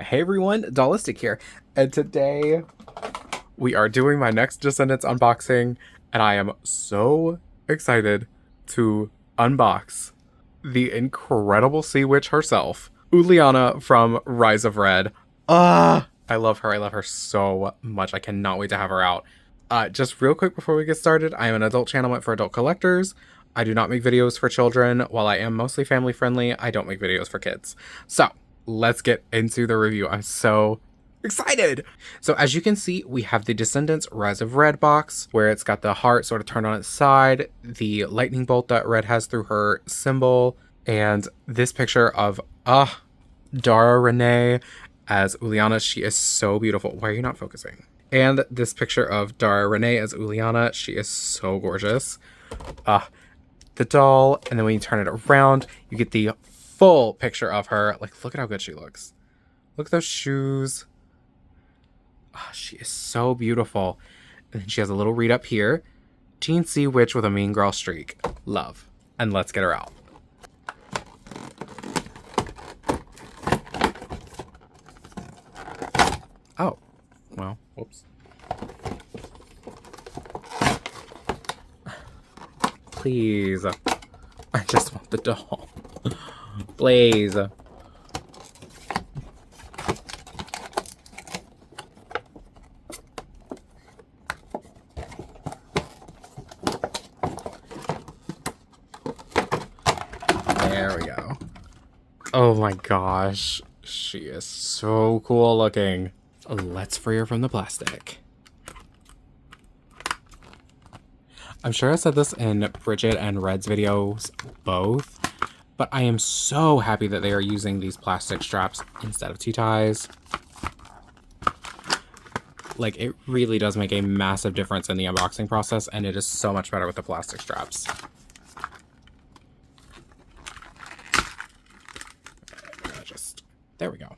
Hey everyone, Dollistic here, and today we are doing my next Descendants unboxing, and I am so excited to unbox the incredible sea witch herself, Uliana from Rise of Red. I love her. I love her so much. I cannot wait to have her out. Just real quick before we get started, I am an adult channel meant for adult collectors. I do not make videos for children. While I am mostly family friendly, I don't make videos for kids. So, let's get into the review. I'm so excited! So as you can see, we have the Descendants Rise of Red box, where it's got the heart sort of turned on its side, the lightning bolt that Red has through her symbol, and this picture of, Dara Renee as Uliana. She is so beautiful. Why are you not focusing? And this picture of Dara Renee as Uliana. She is so gorgeous. The doll, and then when you turn it around, you get the full picture of her. Like, look at how good she looks. Look at those shoes. She is so beautiful. And then she has a little read up here. Teen sea witch with a mean girl streak. Love. And let's get her out. Oh. Well, whoops. Please. I just want the doll. Please. There we go. Oh my gosh. She is so cool looking. Let's free her from the plastic. I'm sure I said this in Bridget and Red's videos both, but I am so happy that they are using these plastic straps instead of T-ties. Like, it really does make a massive difference in the unboxing process, and it is so much better with the plastic straps. There we go.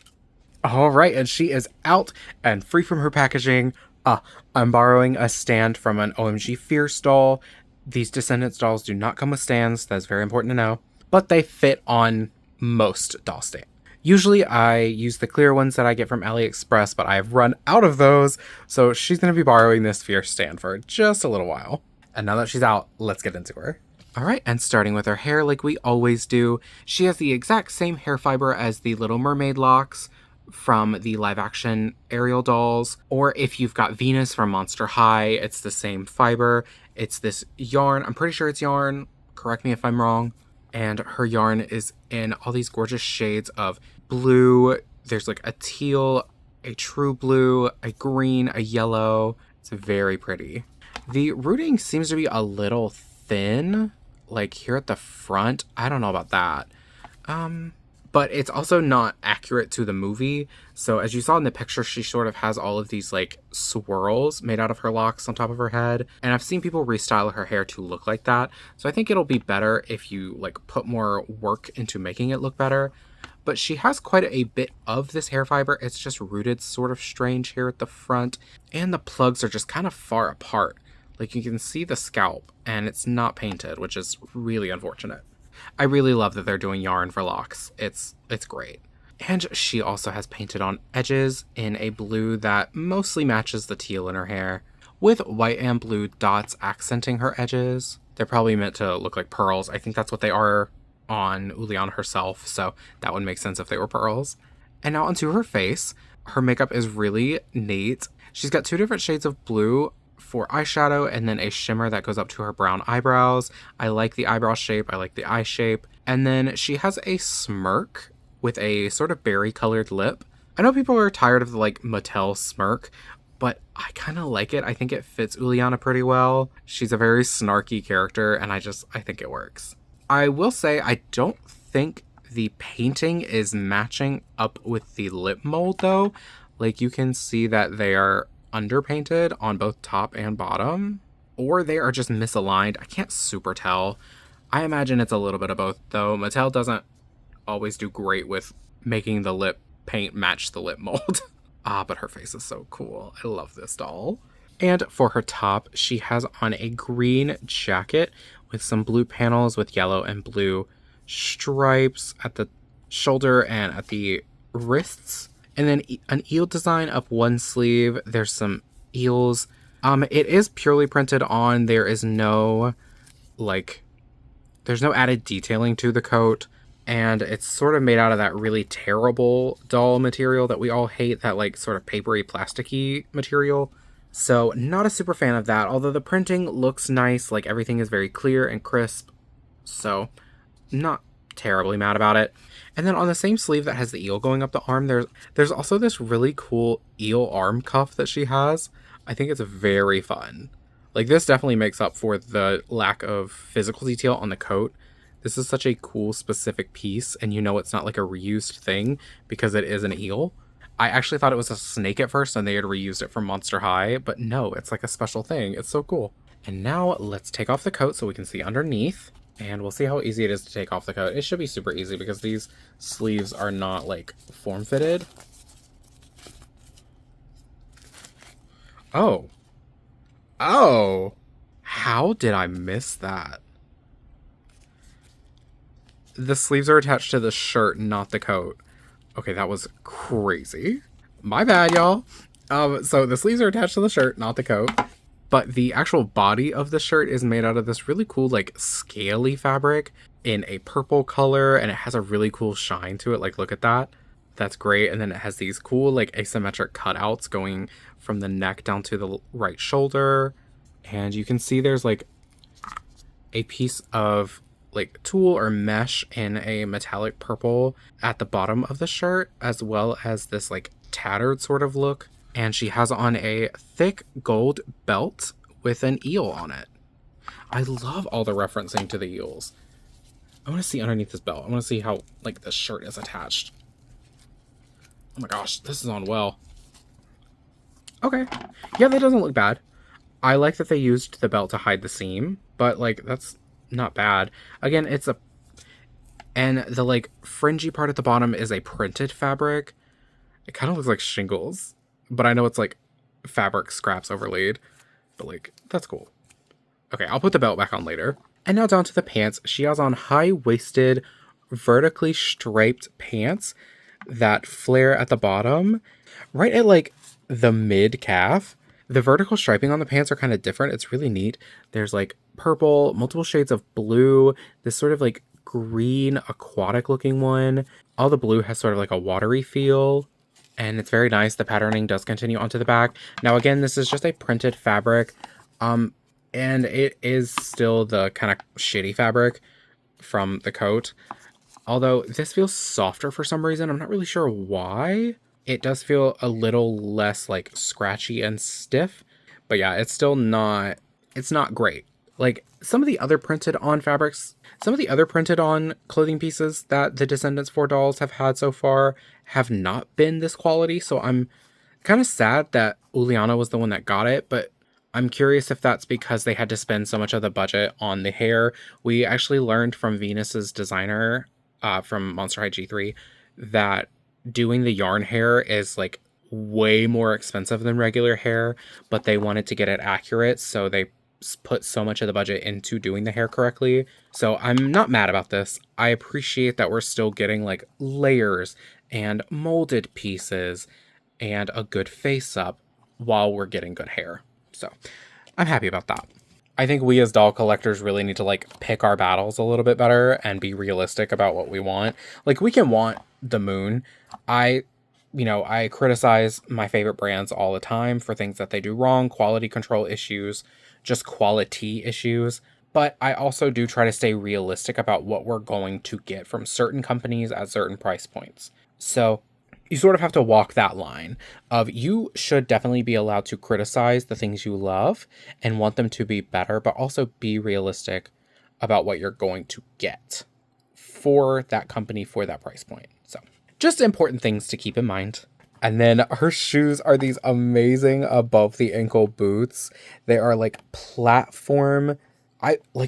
All right, and she is out and free from her packaging. I'm borrowing a stand from an OMG Fierce doll. These Descendants dolls do not come with stands. That's very important to know. But they fit on most doll stands. Usually I use the clear ones that I get from AliExpress, but I've run out of those. So she's going to be borrowing this Fierce stand for just a little while. And now that she's out, let's get into her. All right, and starting with her hair like we always do, she has the exact same hair fiber as the Little Mermaid locks from the live action Ariel dolls, or if you've got Venus from Monster High, it's the same fiber. It's this yarn. I'm pretty sure it's yarn. Correct me if I'm wrong. And her yarn is in all these gorgeous shades of blue. There's like a teal, a true blue, a green, a yellow. It's very pretty. The rooting seems to be a little thin, like here at the front. I don't know about that. But it's also not accurate to the movie. So as you saw in the picture, she sort of has all of these like swirls made out of her locks on top of her head. And I've seen people restyle her hair to look like that. So I think it'll be better if you like put more work into making it look better. But she has quite a bit of this hair fiber. It's just rooted sort of strange here at the front. And the plugs are just kind of far apart. Like you can see the scalp and it's not painted, which is really unfortunate. I really love that they're doing yarn for locks. It's great. And she also has painted on edges in a blue that mostly matches the teal in her hair, with white and blue dots accenting her edges. They're probably meant to look like pearls. I think that's what they are on Uliana herself, so that would make sense if they were pearls. And now onto her face. Her makeup is really neat. She's got two different shades of blue for eyeshadow, and then a shimmer that goes up to her brown eyebrows. I like the eyebrow shape. I like the eye shape. And then she has a smirk with a sort of berry colored lip. I know people are tired of the like Mattel smirk, but I kind of like it. I think it fits Uliana pretty well. She's a very snarky character, and I think it works. I will say I don't think the painting is matching up with the lip mold though. Like you can see that they are underpainted on both top and bottom, or they are just misaligned. I can't super tell. I imagine it's a little bit of both though. Mattel doesn't always do great with making the lip paint match the lip mold. But her face is so cool. I love this doll. And for her top, she has on a green jacket with some blue panels with yellow and blue stripes at the shoulder and at the wrists. And then an eel design up one sleeve. There's some eels. It is purely printed on. There is no, like, there's no added detailing to the coat. And it's sort of made out of that really terrible doll material that we all hate, that, like, sort of papery, plasticky material. So, not a super fan of that, although the printing looks nice. Like, everything is very clear and crisp. So, not terribly mad about it. And then on the same sleeve that has the eel going up the arm, there's also this really cool eel arm cuff that she has. I think it's very fun. Like, this definitely makes up for the lack of physical detail on the coat. This is such a cool, specific piece, and you know it's not like a reused thing because it is an eel. I actually thought it was a snake at first and they had reused it from Monster High, but no, it's like a special thing. It's so cool. And now let's take off the coat so we can see underneath, and we'll see how easy it is to take off the coat. It should be super easy because these sleeves are not, like, form-fitted. Oh. Oh! How did I miss that? The sleeves are attached to the shirt, not the coat. Okay, that was crazy. My bad, y'all. So the sleeves are attached to the shirt, not the coat. But the actual body of the shirt is made out of this really cool, like, scaly fabric in a purple color, and it has a really cool shine to it. Like, look at that. That's great. And then it has these cool, like, asymmetric cutouts going from the neck down to the right shoulder. And you can see there's, like, a piece of, like, tulle or mesh in a metallic purple at the bottom of the shirt, as well as this, like, tattered sort of look. And she has on a thick gold belt with an eel on it. I love all the referencing to the eels. I want to see underneath this belt. I want to see how, like, the shirt is attached. Oh my gosh, this is on well. Okay. Yeah, that doesn't look bad. I like that they used the belt to hide the seam, but, like, that's not bad. Again, it's a... And the, like, fringy part at the bottom is a printed fabric. It kind of looks like shingles. But I know it's, like, fabric scraps overlaid. But, like, that's cool. Okay, I'll put the belt back on later. And now down to the pants. She has on high-waisted, vertically striped pants that flare at the bottom. Right at, like, the mid-calf. The vertical striping on the pants are kind of different. It's really neat. There's, like, purple, multiple shades of blue, this sort of, like, green aquatic-looking one. All the blue has sort of, like, a watery feel. And it's very nice. The patterning does continue onto the back. Now, again, this is just a printed fabric. And it is still the kind of shitty fabric from the coat. Although this feels softer for some reason. I'm not really sure why. It does feel a little less, like, scratchy and stiff. But yeah, it's still not... It's not great. Like, some of the other printed on fabrics... Some of the other printed on clothing pieces that the Descendants 4 dolls have had so far have not been this quality, so I'm kind of sad that Uliana was the one that got it, but I'm curious if that's because they had to spend so much of the budget on the hair. We actually learned from Venus's designer from Monster High G3 that doing the yarn hair is, like, way more expensive than regular hair, but they wanted to get it accurate, so they put so much of the budget into doing the hair correctly. So I'm not mad about this. I appreciate that we're still getting, like, layers and molded pieces and a good face up while we're getting good hair. So I'm happy about that. I think we as doll collectors really need to, like, pick our battles a little bit better and be realistic about what we want. Like, we can want the moon. I criticize my favorite brands all the time for things that they do wrong, quality control issues, just quality issues. But I also do try to stay realistic about what we're going to get from certain companies at certain price points. So you sort of have to walk that line of you should definitely be allowed to criticize the things you love and want them to be better, but also be realistic about what you're going to get for that company for that price point. So just important things to keep in mind. And then her shoes are these amazing above the ankle boots. They are, like, platform.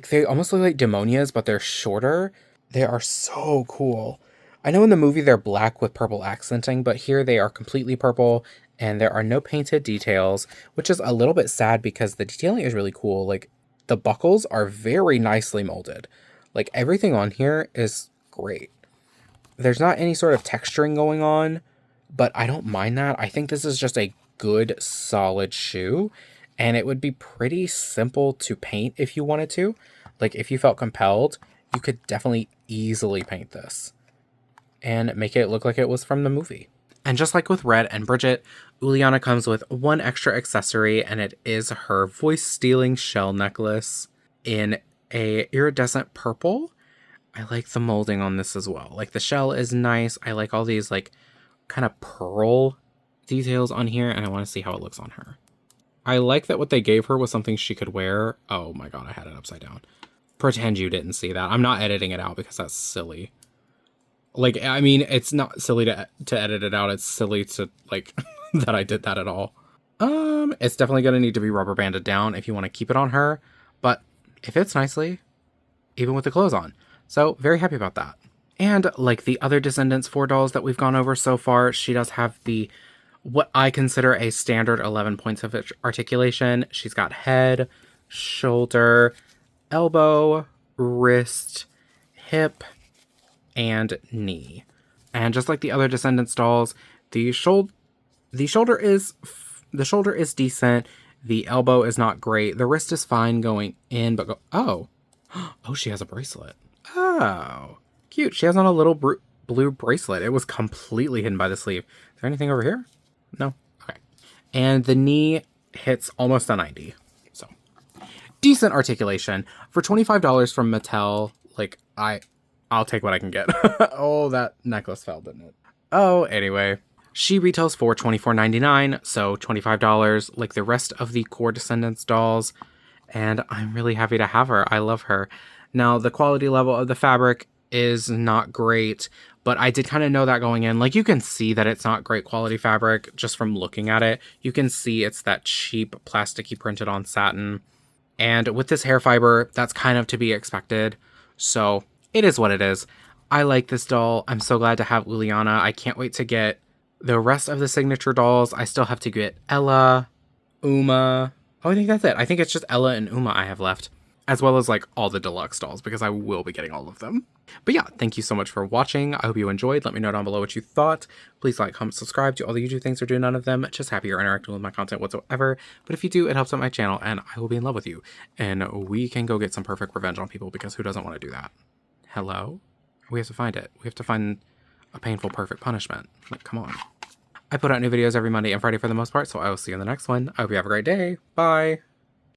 They almost look like demonias, but they're shorter. They are so cool. I know in the movie they're black with purple accenting, but here they are completely purple and there are no painted details, which is a little bit sad because the detailing is really cool. Like, the buckles are very nicely molded. Like, everything on here is great. There's not any sort of texturing going on, but I don't mind that. I think this is just a good, solid shoe, and it would be pretty simple to paint if you wanted to. Like, if you felt compelled, you could definitely easily paint this and make it look like it was from the movie. And just like with Red and Bridget, Uliana comes with one extra accessory, and it is her voice-stealing shell necklace in a iridescent purple. I like the molding on this as well. Like, the shell is nice. I like all these, like, kind of pearl details on here, and I want to see how it looks on her. I like that what they gave her was something she could wear. Oh my god, I had it upside down. Pretend you didn't see that. I'm not editing it out because that's silly. Like, I mean, it's not silly to edit it out. It's silly to, like, that I did that at all. It's definitely going to need to be rubber banded down if you want to keep it on her. But it fits nicely, even with the clothes on. So, very happy about that. And like the other Descendants 4 dolls that we've gone over so far, she does have the, what I consider a standard 11 points of articulation. She's got head, shoulder, elbow, wrist, hip, and knee. And just like the other Descendants dolls, the shoulder is decent. The elbow is not great. The wrist is fine going in, but oh, she has a bracelet. Oh, cute. She has on a little blue bracelet. It was completely hidden by the sleeve. Is there anything over here? No. Okay. And the knee hits almost a 90. So decent articulation for $25 from Mattel. Like, I'll take what I can get. Oh, that necklace fell, didn't it? Oh, anyway. She retails for $24.99, so $25 like the rest of the core Descendants dolls. And I'm really happy to have her. I love her. Now, the quality level of the fabric is not great, but I did kind of know that going in. Like, you can see that it's not great quality fabric just from looking at it. You can see it's that cheap plasticky printed on satin. And with this hair fiber, that's kind of to be expected. So it is what it is. I like this doll. I'm so glad to have Uliana. I can't wait to get the rest of the signature dolls. I still have to get Ella, Uma. Oh, I think that's it. I think it's just Ella and Uma I have left, as well as like all the deluxe dolls, because I will be getting all of them. But yeah, thank you so much for watching. I hope you enjoyed. Let me know down below what you thought. Please like, comment, subscribe. Do all the YouTube things or do none of them. Just happy you're interacting with my content whatsoever. But if you do, it helps out my channel and I will be in love with you. And we can go get some perfect revenge on people, because who doesn't want to do that? Hello? We have to find it. We have to find a painful, perfect punishment. Like, come on. I put out new videos every Monday and Friday for the most part, so I will see you in the next one. I hope you have a great day. Bye!